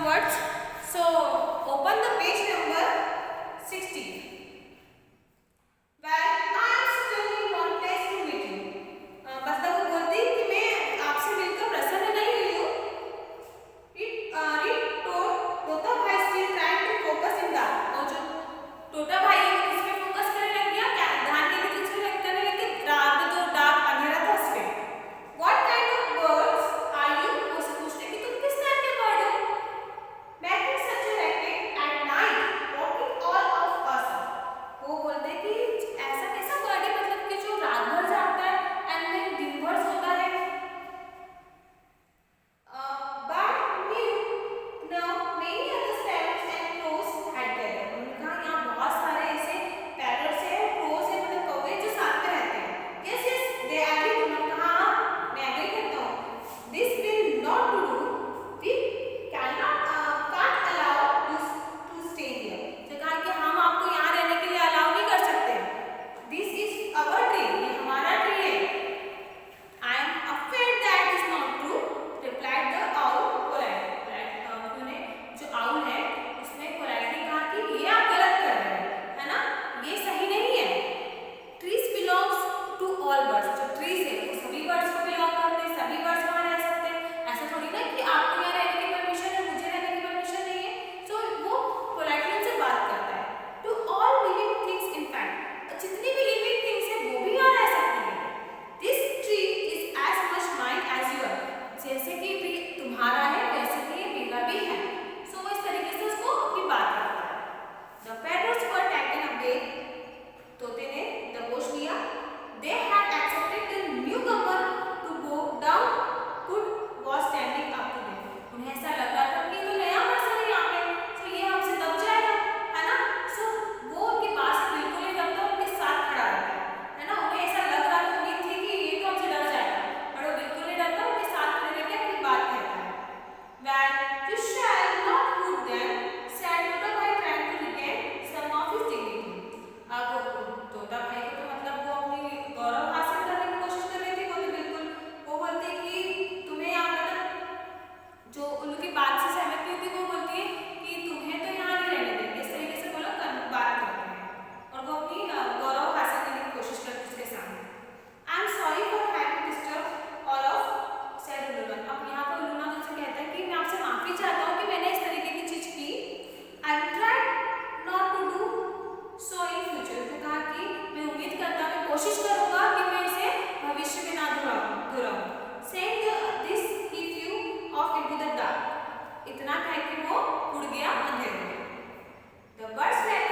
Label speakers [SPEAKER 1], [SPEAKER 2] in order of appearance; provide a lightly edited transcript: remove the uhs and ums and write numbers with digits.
[SPEAKER 1] words. So open the page number 60. Well, I am still in one place to meet you. बस तब वो बोलती कि मैं आपसे मिलकर प्रसन्न नहीं हुई हूँ. Read तोता भाई still trying to focus in that. और जो तोता भाई है वो किस पे फोकस करने लग गया? क्या ध्यान केंद्रित करने लग गया? रात में तो डार्क अंधेरा था उस पे. What kind of birds are you? उससे पूछते कि तुम किस तरह के बर्ड हो? Making such a racket at night, walking all of us. वो बोलते कि ऐसा कैसा बर्ड है, मतलब कि जो रात भर जागता है एंड देन दिन भर सोता है. But now many other parrots and crows had gathered. उन्होंने कहा यहाँ बहुत सारे ऐसे parrots हैं, crows हैं, मतलब कौवे जो साथ में रहते हैं. Yes, yes, they agreed. उन्होंने कहा हाँ, मैं agree करता हूँ. This will not do. We can't allow you to stay here. तो कहा कि हम आपको यहाँ रहने के लिए allow नहीं कर सकते. This is our tree. ये हमारा tree है. I am afraid that is not true. Replied the owl politely. उन्होंने जो owl है उसने politely कहा कि ये आप गलत कर रहे हैं, है ना? ये सही नहीं है. Trees belongs to all birds. जो trees है वो सभी birds को belong करते हैं, सभी birds वहाँ रह सकते हैं. ऐसा थोड़ी ना कि आपको यहाँ रहने की परमिशन है, मुझे रहने की परमिशन नहीं है. So वो politely उनसे बात करता है. To all living things, in fact, जितनी भी living things है वो भी यहाँ रह सकती है. This tree is as much mine as yours. जैसे कि tree तुम्हारा है वैसे कि ये मेरा भी है. So वो इस तरीके से उसको अपनी बात करता है. The parrots were taken away. तोते ने दबोच लिया. They had accepted the newcomer to go down. Good was standing up to them. उन्हें ऐसा लग रहा था कि ये तो नया पर्सन है यहाँ पे, तो ये हमसे दब जाएगा, है ना? So वो उनके पास बिल्कुल नहीं दबता, उनके साथ खड़ा रहता है ना? उन्हें ऐसा लग रहा था, उम्मीद थी कि ये तो हमसे डर जाएगा, पर वो बिल्कुल नहीं डरता, उनके साथ खड़े रह के अपनी बात कहता है. Well, you shall not hurt them, said तोता भाई trying to regain some of his dignity. अब तोता भाई को तो मतलब वो अपनी गौरव हासिल करने की कोशिश कर रही थी. वो तो बिल्कुल वो बोलती है कि तुम्हें यहाँ मतलब जो उनकी बात से सहमत नहीं होती, वो बोलती है कि तुम्हें तो यहाँ नहीं रहने देंगे. इस तरीके से वो लोग बात करते हैं और वो अपनी गौरव हासिल करने की कोशिश करती है उसके सामने. I am sorry for having disturb all of said Luna. अब यहाँ पर लूना तुमसे कहता है कि मैं आपसे माफी चाहता हूँ कि मैंने इस तरीके की चीज की. I will try not to do so in future. तो कहा कि मैं उम्मीद करता हूँ, मैं कोशिश करूंगा कि मैं इसे भविष्य में ना दोहराऊं. Saying this he flew off into the dark. इतना कह के वो उड़ गया अंधेरे में. The birds were